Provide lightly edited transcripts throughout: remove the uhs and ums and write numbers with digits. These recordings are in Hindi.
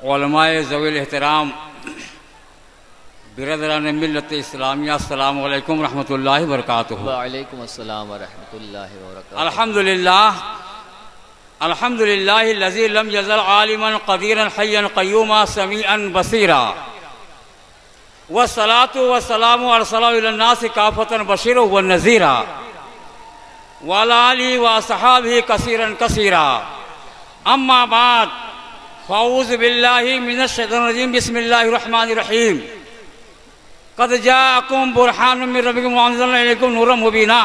उलमाए ज़वील एहतराम बिरदरान मिल्लत इस्लामिया, अस्सलामु अलैकुम रहमतुल्लाहि व बरकातुहू। वालेकुम अस्सलाम व रहमतुल्लाहि व बरकातुहू। अल्हम्दुलिल्लाह लज़ी लम यज़ल आलिमन क़दीरन हय्यन क़य्यूमा समीअन बसीरा वस्सलातु वस्सलामु अरसलहु इलन्नासि काफ़तन बशीरन व नज़ीरा व अला आलिहि व अस्हाबिहि कसीरन कसीरा। अम्मा बाद फ़अऊज़ु बिल्लाहि मिनश शैतानिर रजीम। बिस्मिल्लाहिर रहमानिर रहीम। क़द जाअकुम बुरहानुम मिन रब्बिकुम व अंज़लना इलैकुम नूरम मुबीना।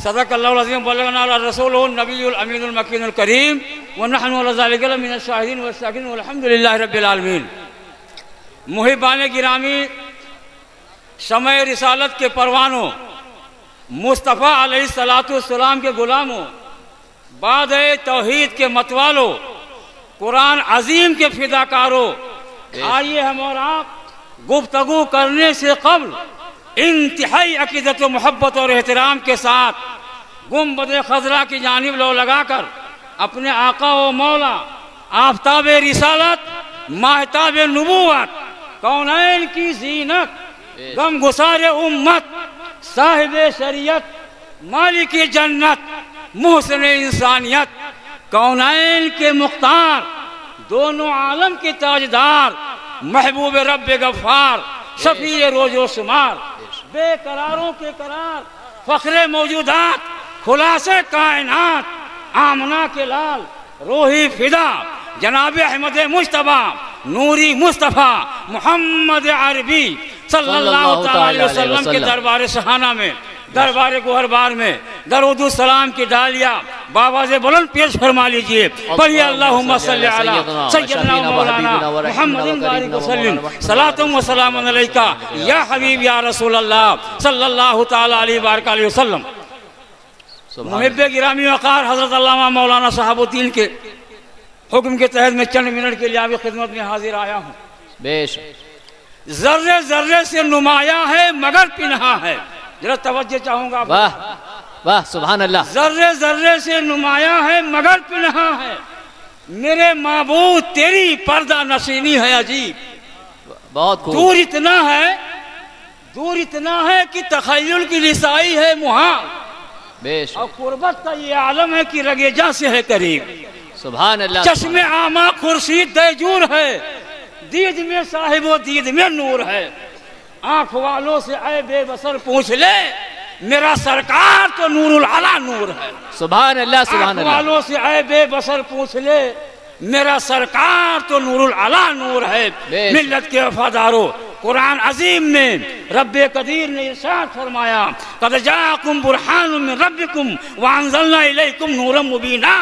सदक़ल्लाहुल अज़ीम व बल्लगना रसूलुहुन नबियुल अमीनुल मकीनुल करीम व नहनु अला ज़ालिका लमिनश शाहिदीन व शाकिरीन वल्हम्दुलिल्लाहि रब्बिल आलमीन। मुहिब्बान गिरामी, शमए रिसालत के परवानों, मुस्तफ़ा अलैहिस्सलाम के गुलामों, बादे तौहीद के मतवालों, कुरान अजीम के फिदाकारों, आइए हम और आप गुफ्तगू करने से कब्ल इंतहाई अकीदत व मोहब्बत और एहतराम के साथ गुंबद खजरा की जानिब लो लगाकर अपने आका व मौला आफताब रिसालत, माहताब नबूवत, कौनैन की जीनत, गम गुसार उम्मत, साहिब शरीयत, मालिक जन्नत, मुहसिन इंसानियत, कौनैन के मुख्तार, दोनों आलम के ताजदार, महबूब रब्ब गफ्फार, शफी रोजो शुमार, बेकरारों के करार, फख्रे मौजूदात, खुलासे कायनात, आमना के लाल, रूही फिदा, जनाब अहमद मुश्तबा, नूरी मुस्तफ़ा मोहम्मद अरबी सल्लल्लाहु अलैहि वसल्लम के दरबार सहाना में, दरबार गोहरबार में दरूद सलाम की डालिया बाबा से बुलंद पेश फरमा लीजिए। पढ़िए अल्लाहुम्मा सल्ली अला सय्यदना मौलाना मुहम्मदिन बारिक वसल्लिम सलातुम व सलामुन अलैका या हबीब या रसूल अल्लाह सल्लल्लाहु तआला अलैहि वसल्लम। मुहिब्बे गिरामी वक़ार हज़रत अल्लामा मौलाना साहबुद्दीन के हुक्म के तहत मैं चंद मिनट के लिए आपकी खिदमत में हाजिर आया हूँ। बेशक जर्रे जर्रे से नुमाया है मगर पिन्हा है। जरा तवज्जो चाहूंगा। वाह वाह सुभान अल्लाह। जर्रे जर्रे से नुमाया है मगर पिन्हा है, मेरे माबूद तेरी पर्दा नशीनी है अजीब। बहुत खूब। दूर इतना है कि तखय्युल की रिसाई है मुहाल, बेशक और कुर्बत का ये आलम है कि रगेजा से है करीब। सुभान अल्लाह। चश्मे आमा खुर्शीद दैजूर है, दीद में साहिबो दीद में नूर है। आंख वालों से ऐ बेबसर पूछ ले, मेरा सरकार तो नूरुल अला नूर है। सुभान अल्लाह सुभान आंख अल्लाह। वालों से ऐ बेबसर पूछ ले, मेरा सरकार तो नूरुल अला नूर है। मिल्लत के वफादारों, कुरान अजीम में रब्बे कदीर ने इरशाद फरमाया, क़द जाअकुम बुरहानुम मिन रब्बिकुम व अंज़लना इलैकुम नूरम मुबीना।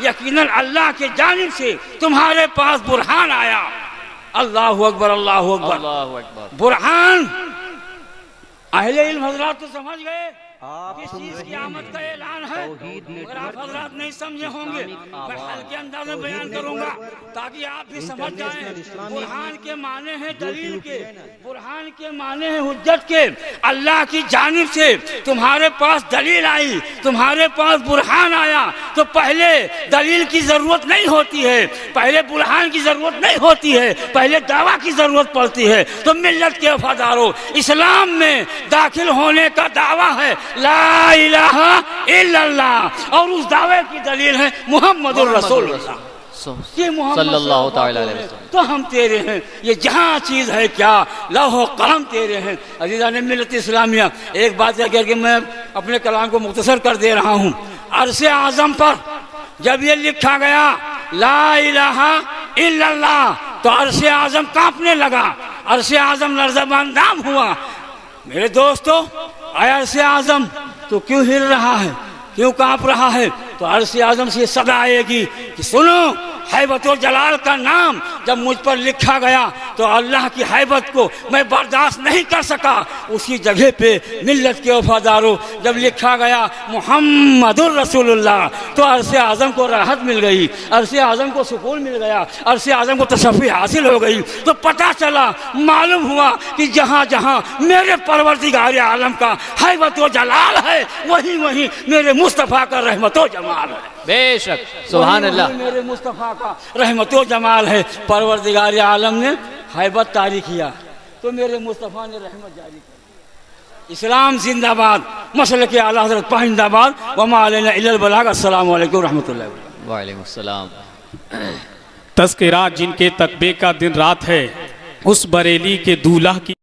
यकीनन अल्लाह के जानिब से तुम्हारे पास बुरहान आया। अल्लाहु अकबर, अल्लाहु अकबर, अल्लाहु अकबर। बुरहान अहले इल्म हज़रात तो समझ गए किस चीज की आमद का ऐलान है। अगर आप हज़रात नहीं समझे होंगे मैं हल्के अंदाज में बयान करूंगा ताकि आप भी समझ जाएं। बुरहान के माने हैं दलील के, बुरहान के माने हैं हुज्जत के। अल्लाह की जानिब से तुम्हारे पास दलील आई, तुम्हारे पास बुरहान आया तो पहले दलील की जरूरत नहीं होती है, पहले बुरहान की जरूरत नहीं होती है, पहले दावा की जरूरत पड़ती है। तो मिल्लत के वफादारों, इस्लाम में दाखिल होने का दावा है ला इलाहा इल्लल्लाह, और उस दावे की दलील है मुहम्मदुर रसूलुल्लाह सल्लल्लाहु अलैहि वसल्लम। तो हम तेरे हैं, ये जहाँ चीज है क्या लौह कलम तेरे हैं। अज़ीज़ान मिल्लत इस्लामिया, एक बात करके मैं अपने कलाम को मुख्तसर कर दे रहा हूँ। अर्श आज़म पर जब ये लिखा गया ला इलाहा इल्लल्लाह तो अर्श आज़म कांपने लगा, अर्श आज़म लर्ज़बानदाम हुआ। मेरे दोस्तों, अर्श आज़म तो क्यों हिल रहा है, क्यों कांप रहा है? तो अर्श आज़म से सदा आएगी कि सुनो, हैबत और जलाल का नाम जब मुझ पर लिखा गया तो अल्लाह की हैबत को मैं बर्दाश्त नहीं कर सका। उसी जगह पे मिल्लत के वफादारों जब लिखा गया मुहम्मदुर रसूलुल्लाह तो अरसे आज़म को राहत मिल गई, अरसे आज़म को सुकून मिल गया, अरसे आज़म को तशफ़ी हासिल हो गई। तो पता चला, मालूम हुआ कि जहाँ जहाँ मेरे परवरदिगार आलम का हैबत व जलाल है वहीं वहीं मेरे मुस्तफ़ा का रहमत व जमाल है। बेशक सुभान अल्लाह। मेरे मुस्तफ़ा का रहमत व जमाल है। परवरदिगार आलम ने हैबत तारी किया तो मेरे मुस्तफ़ा ने रहमत जारी की। इस्लाम जिंदाबाद, मसल के आला हज़रत पाइंदाबाद। वमा अलैना इल्लल बलाग। अस्सलाम वालेकुम रहमतुल्लाहि व बरकातहू। वालेकुम सलाम। तज़किरा जिनके तकबे का दिन रात है, उस बरेली के दूल्हा की